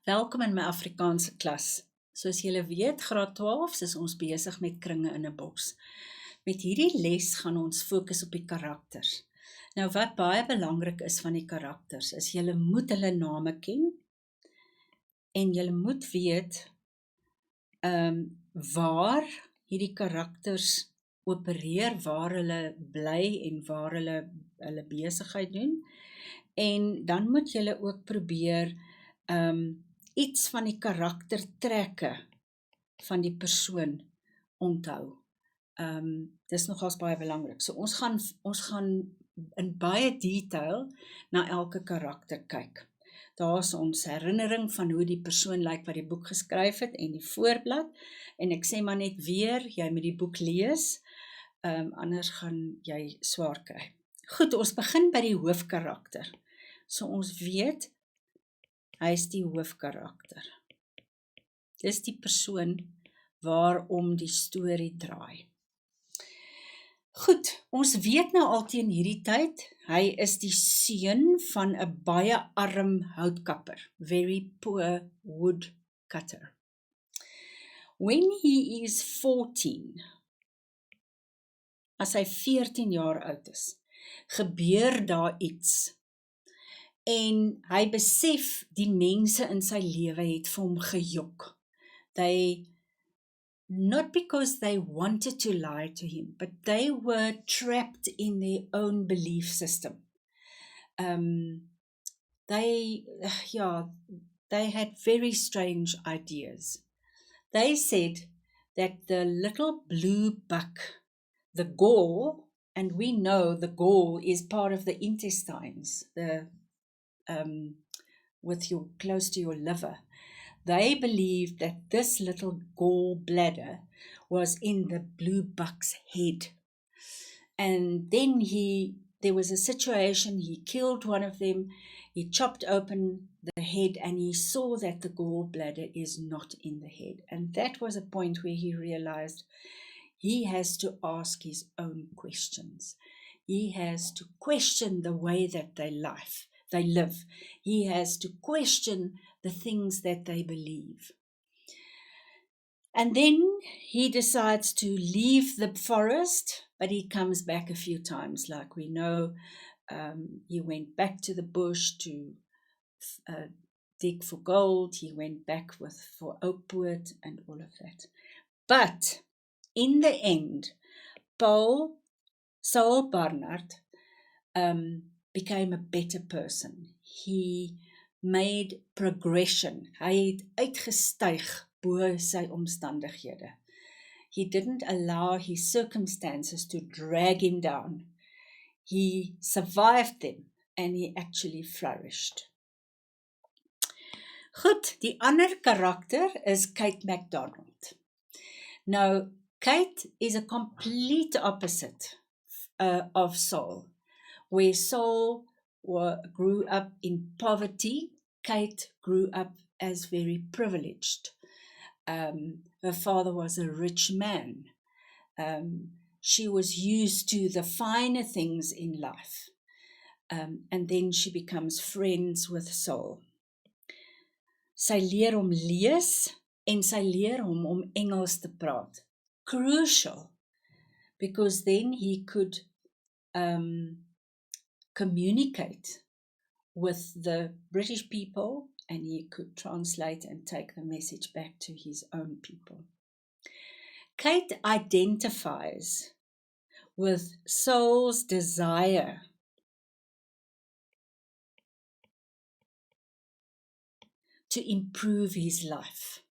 Welkom in my Afrikaanse klas. Soos julle weet, graad 12 is ons besig met kringe in 'n bos. Met hierdie les gaan ons fokus op die karakters. Nou wat baie belangrik is van die karakters, is julle moet hulle name ken en julle moet weet waar hierdie karakters opereer, waar hulle bly en waar hulle besigheid doen. En dan moet julle ook probeer iets van die karaktertrekke van die persoon onthou. Dis nogals baie belangrik. So ons gaan in baie detail na elke karakter kyk. Daar is ons herinnering van hoe die persoon lyk wat die boek geskryf het en die voorblad. En ek sê maar net weer, jy moet die boek lees, anders gaan jy swaar kry. Goed, ons begin by die hoofkarakter. So ons weet, hy is die hoofkarakter. Dis die persoon waarom die storie draai. Goed, ons weet nou al teen hierdie tyd, hy is die seun van 'n baie arm houtkapper, very poor woodcutter. When he is 14, as hy 14 jaar oud is, gebeur daar iets. En hy besef die mense in sy lewe het vir hom gejok. Not because they wanted to lie to him, but they were trapped in their own belief system. They had very strange ideas. They said that the little blue buck, the gall, and we know the gall is part of the intestines, close to your liver. They believed that this little gallbladder was in the blue buck's head. And then there was a situation, he killed one of them, he chopped open the head and he saw that the gallbladder is not in the head. And that was a point where he realized he has to ask his own questions. He has to question the way that they live. He has to question the things that they believe. And then he decides to leave the forest, but he comes back a few times. Like we know, he went back to the bush to dig for gold. He went back for oakwood and all of that. But in the end, Saul Barnard, became a better person. He made progression. Hy het uitgestyg bo sy omstandighede. He didn't allow his circumstances to drag him down. He survived them and he actually flourished. Goed, die ander karakter is Kate MacDonald. Now, Kate is a complete opposite of Saul. Where Saul grew up in poverty, Kate grew up as very privileged. Her father was a rich man. She was used to the finer things in life. And then she becomes friends with Saul. Sy leer hom lees en sy leer hom om Engels te praat. Crucial, because then he could communicate with the British people and he could translate and take the message back to his own people. Kate identifies with Saul's desire to improve his life.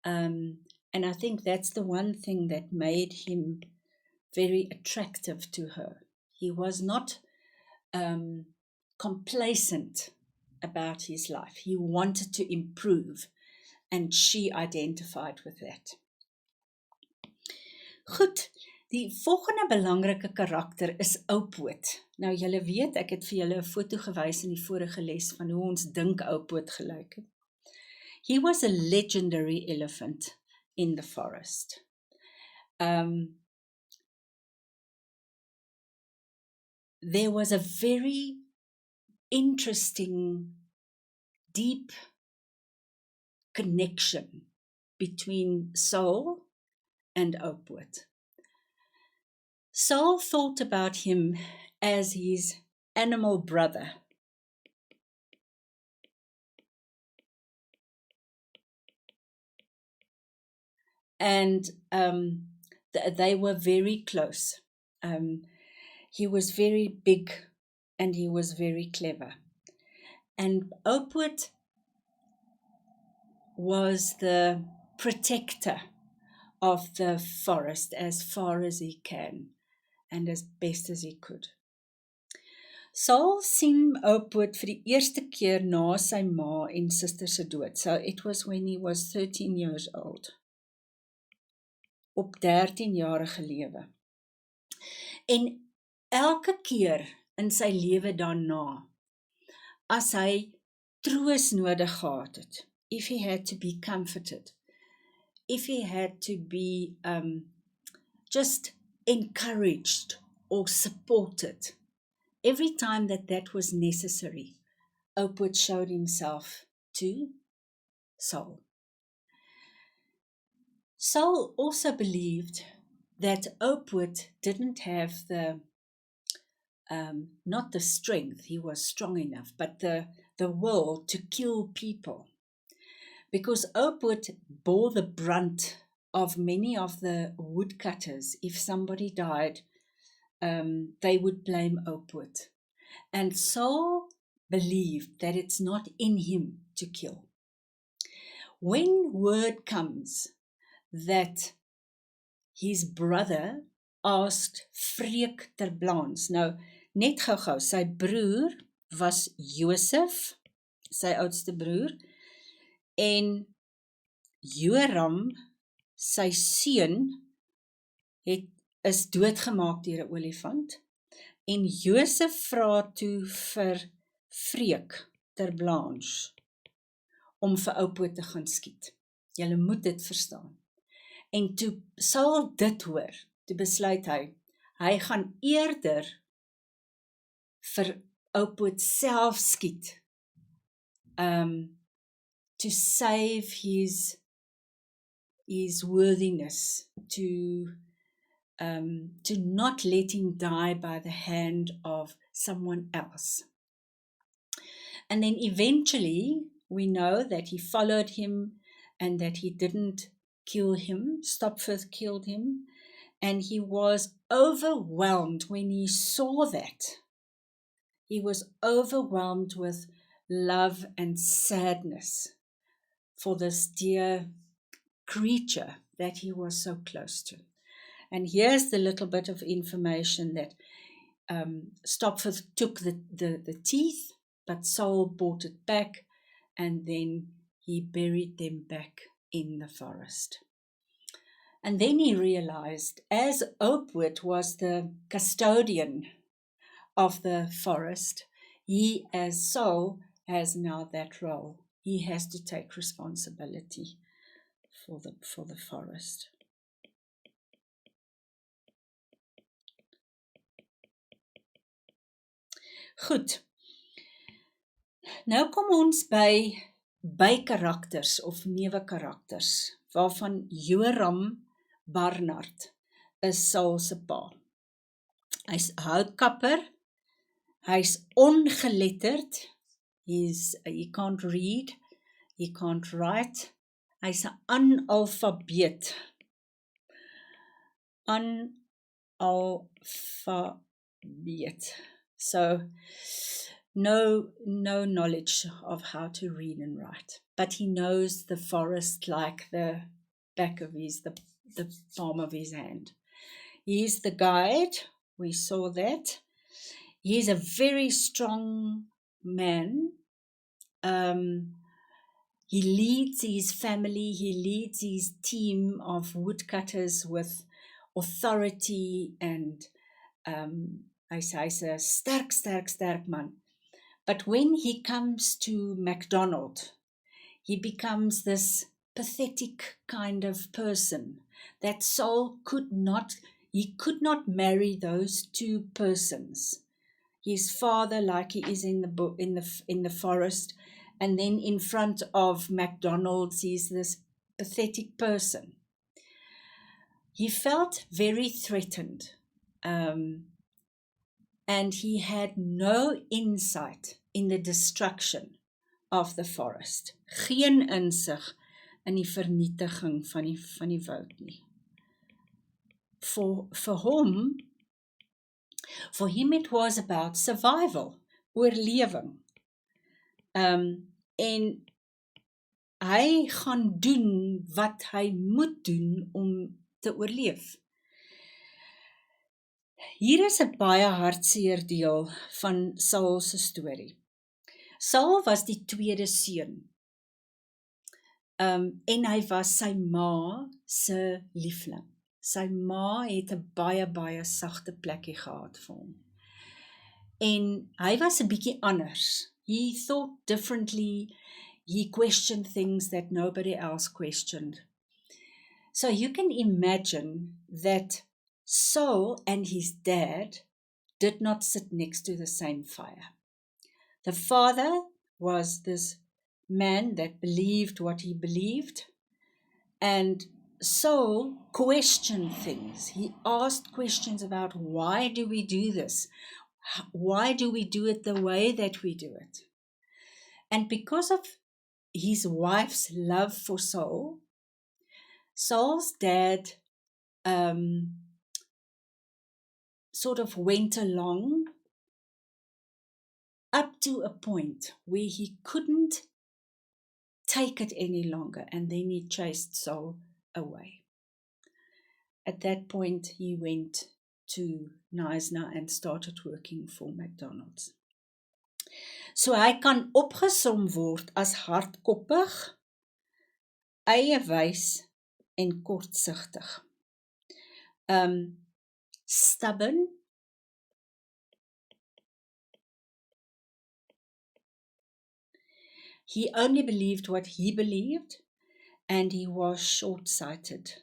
And I think that's the one thing that made him very attractive to her. He was not complacent about his life. He wanted to improve and she identified with that. Goed, die volgende belangrike karakter is Oupoot. Nou julle weet, ek het vir julle 'n foto gewys in die vorige les van hoe ons dink Oupoot gelyk het. He was a legendary elephant in the forest. There was a very interesting, deep connection between Saul and Oakwood. Saul thought about him as his animal brother. And they were very close. He was very big and he was very clever. And Oakwood was the protector of the forest as far as he can and as best as he could. Saul sien Oakwood vir die eerste keer na sy ma en suster se dood. So it was when he was 13 years old. Op 13-jarige lewe. En elke keer in sy lewe daarna, as hy troos nodig gehad het, if he had to be comforted, if he had to be just encouraged or supported, every time that was necessary, Oakwood showed himself to Saul. Saul also believed that Oakwood didn't have not the strength, he was strong enough, but the will to kill people. Because Oakwood bore the brunt of many of the woodcutters. If somebody died, they would blame Oakwood. And Saul believed that it's not in him to kill. When word comes that his brother asked Freek ter Blaans. Nou, net gou-gou, sy broer was Josef, sy oudste broer, en Joram, sy seun, is doodgemaak deur 'n olifant, en Josef vra toe vir Freek ter Blaans om vir Oakwood te gaan skiet. Julle moet dit verstaan. En toe Saul dit hoor, toe besluit hy gaan eerder vir Oakwood self skiet, to save his worthiness, to not let him die by the hand of someone else. And then eventually, we know that he followed him and that he didn't kill him. Stopforth killed him, and he was overwhelmed when he saw that. He was overwhelmed with love and sadness for this dear creature that he was so close to. And here's the little bit of information that Stopforth took the teeth, but Saul brought it back, and then he buried them back in the forest. And then he realized, as Oakwood was the custodian of the forest, he, as Saul, has now that role. He has to take responsibility for the forest. Goed. Nou kom ons by karakters of neuwe karakters, waarvan Joram Barnard is Saul se pa. Hy's houtkapper, hy's ongeletterd, he can't read, he can't write, hy's 'n analfabeet. Analfabeet. So, no knowledge of how to read and write, but he knows the forest like the back of the palm of his hand. He's the guide, we saw that. He's a very strong man. He leads his family, he leads his team of woodcutters with authority, and hy's 'n sterk man. But when he comes to MacDonald, he becomes this pathetic kind of person that Saul could not marry those two persons. His father, like he is in the forest, And then in front of McDonald's, he's this pathetic person. He felt very threatened, and he had no insight in the destruction of the forest. Geen insig in die vernietiging van die woud nie. For him it was about survival, oorlewing. En hy gaan doen wat hy moet doen om te oorleef. Hier is 'n baie hartseer deel van Saul se storie. Saul was die tweede seun. En hy was sy ma se liefling. Sy ma het 'n baie sagte plekkie gehad vir hom. En hy was 'n bietjie anders. He thought differently. He questioned things that nobody else questioned. So you can imagine that Saul and his dad did not sit next to the same fire. The father was this man that believed what he believed, and Saul questioned things. He asked questions about, why do we do this? Why do we do it the way that we do it? And because of his wife's love for Saul, Saul's dad sort of went along up to a point where he couldn't take it any longer, and then he chased Saul away. At that point, he went to Knysna and started working for McDonald's. So hy kan opgesom word as hardkoppig, eiewys en kortsigtig. Stubborn, he only believed what he believed, and he was short-sighted.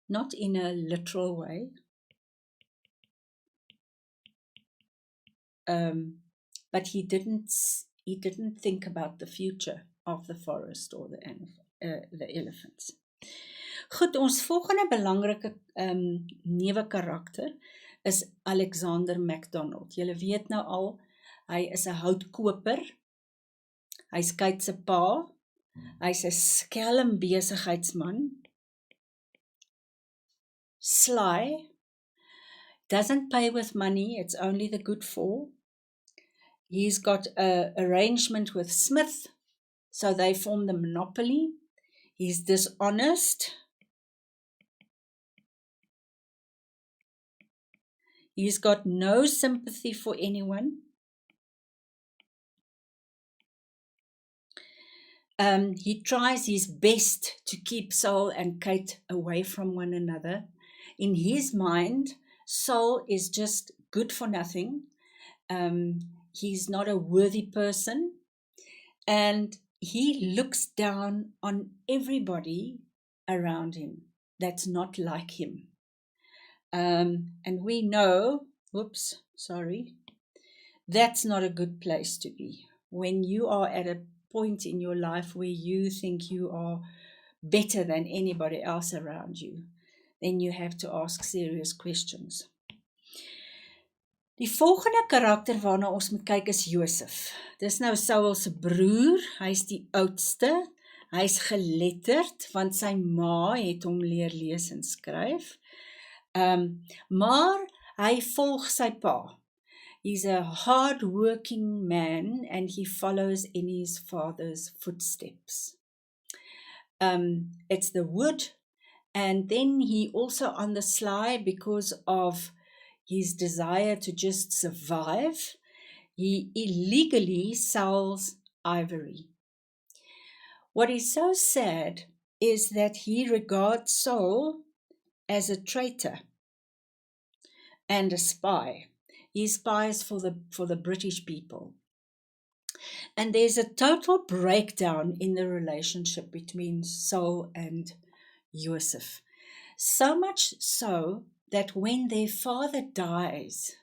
Not in a literal way, but he didn't think about the future of the forest or the elephants. Goed, ons volgende belangrike nuwe karakter is Alexander MacDonald. Julle weet nou al, hy is 'n houtkoper. Hy's Kate se pa. Hy's 'n skelm besigheidsman. Sly. Doesn't pay with money, it's only the good for. He's got an arrangement with Smith, so they form the monopoly. He's dishonest. He's got no sympathy for anyone. He tries his best to keep Saul and Kate away from one another. In his mind, Saul is just good for nothing. He's not a worthy person. And he looks down on everybody around him that's not like him. And we know, that's not a good place to be. When you are at a point in your life where you think you are better than anybody else around you, then you have to ask serious questions. Die volgende karakter waarna ons moet kyk is Josef. Dis nou Saul se broer, hy's die oudste, hy's geletterd, want sy ma het hom leer lees en skryf. Maar hy volg sy pa. He's a hard-working man, and he follows in his father's footsteps. It's the wood, and then he also on the sly, because of his desire to just survive, he illegally sells ivory. What is so sad is that he regards Saul as a traitor and a spy. He spies for the British people. And there's a total breakdown in the relationship between Saul and Joseph. So much so that when their father dies,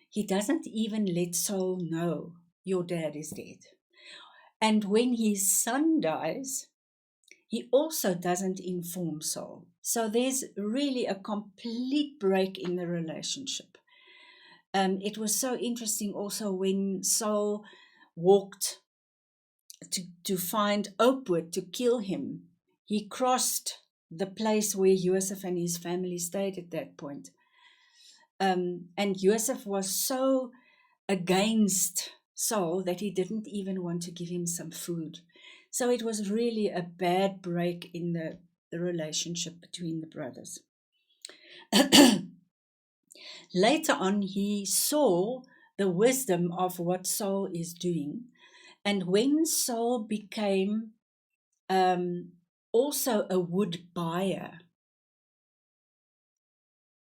he doesn't even let Saul know, your dad is dead. And when his son dies, he also doesn't inform Saul. So there's really a complete break in the relationship. It was so interesting also when Saul walked to find Oakwood to kill him. He crossed the place where Joseph and his family stayed at that point. And Joseph was so against Saul that he didn't even want to give him some food. So it was really a bad break in the relationship between the brothers. Later on, he saw the wisdom of what Saul is doing. And when Saul became also a wood buyer,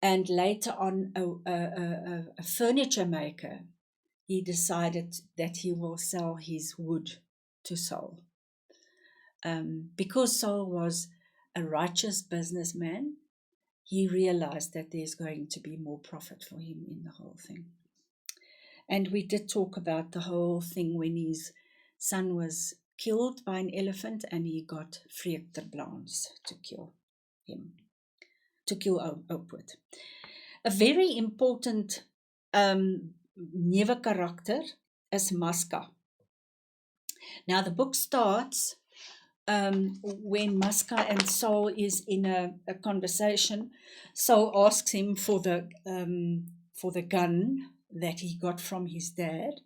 and later on a furniture maker, he decided that he will sell his wood to Saul. Because Saul was a righteous businessman, he realized that there's going to be more profit for him in the whole thing. And we did talk about the whole thing when his son was killed by an elephant and he got Freek ter Blaans to kill him, to kill Oakwood. A very important newe karakter is Maska. Now the book starts when Maska and Saul is in a conversation. Saul asks him for the gun that he got from his dad.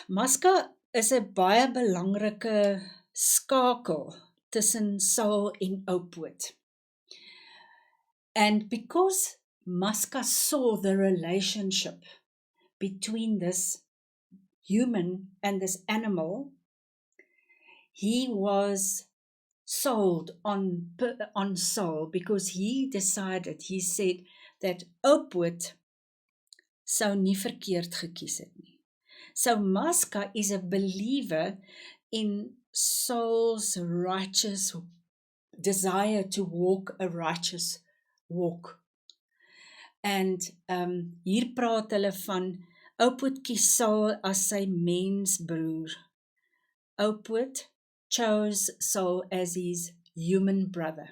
Maska is 'n baie belangrike skakel tussen Saul en Oakwood. And because Maska saw the relationship between this human and this animal, he was sold on Saul because he decided, he said that Oakwood sou nie verkeerd gekies het nie. So Maska is a believer in Saul's righteous desire to walk a righteous walk. And hier praat hulle van Oakwood kies Saul as sy mensbroer. Oakwood chose Saul as his human brother.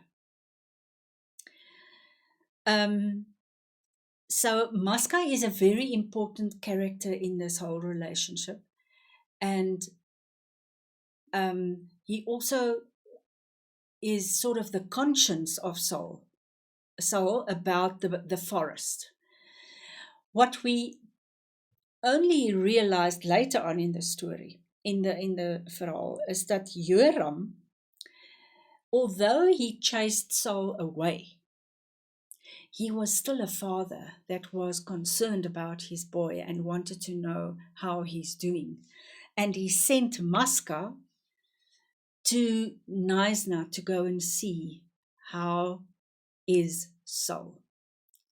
So Maska is a very important character in this whole relationship. And he also is sort of the conscience of Saul about the forest. What we only realized later on in the story, in the verhaal, is that Joram, although he chased Saul away, he was still a father that was concerned about his boy and wanted to know how he's doing. And he sent Maska to Knysna to go and see how is Saul.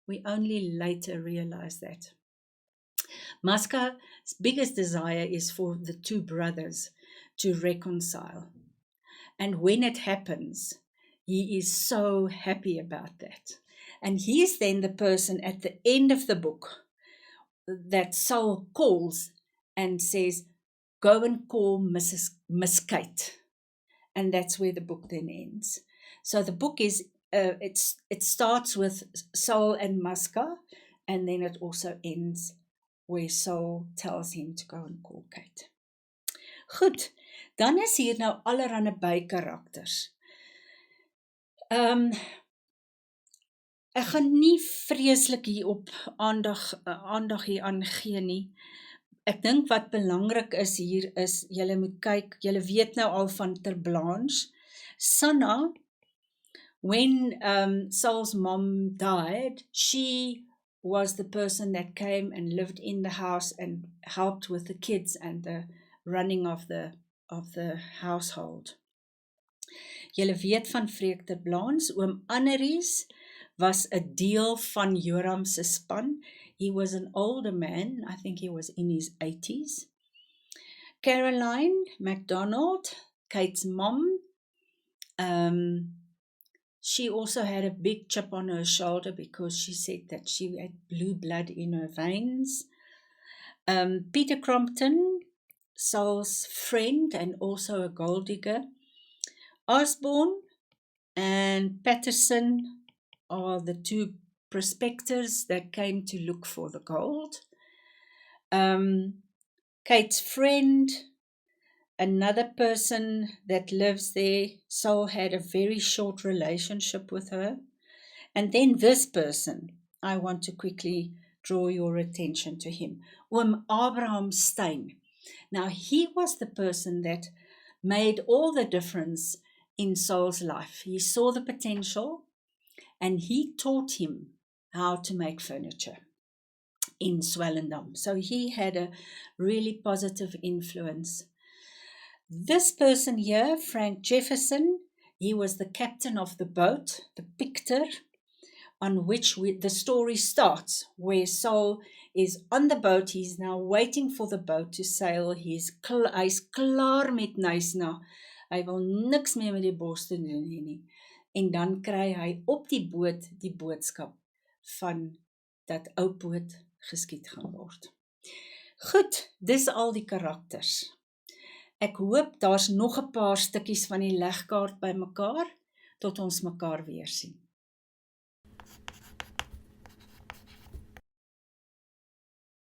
We only later realized that. Maska's biggest desire is for the two brothers to reconcile. And when it happens, he is so happy about that. And he is then the person at the end of the book that Saul calls and says, go and call Miss Kate. And that's where the book then ends. So the book is, it starts with Saul and Maska, and then it also ends where Saul tells him to go and call Kate. Goed, dan is hier nou allerhande bykarakters. Ek gaan nie vreeslik hier op aandag hier aan gee nie. Ek dink wat belangrik is hier is, julle moet kyk, julle weet nou al van ter Blaans. Sanna, when Saul's mom died, she was the person that came and lived in the house and helped with the kids and the running of the household. Julle weet van Freek ter Blaans, oom Anneries was 'n deel van Joram se span. He was an older man, I think he was in his 80s. Caroline MacDonald, Kate's mom, she also had a big chip on her shoulder because she said that she had blue blood in her veins. Peter Crompton Saul's friend and also a gold digger. Osborne and Patterson are the two prospectors that came to look for the gold. Kate's friend, another person that lives there, Saul had a very short relationship with her. And then this person, I want to quickly draw your attention to him. Abraham Steyn. Now, he was the person that made all the difference in Saul's life. He saw the potential and he taught him how to make furniture in Swellendam. So he had a really positive influence. This person here, Frank Jefferson, he was the captain of the boat, the Pictor, on which the story starts, where Saul is on the boat. He's now waiting for the boat to sail. Hy's klaar met Knysna. Hy wil niks meer met die bos te doen nie. En dan kry hy op die boot die boodskap van dat ou boot geskiet gaan word. Goed, dis al die karakters. Ek hoop daar's nog 'n paar stukkies van die legkaart bymekaar tot ons mekaar weer sien.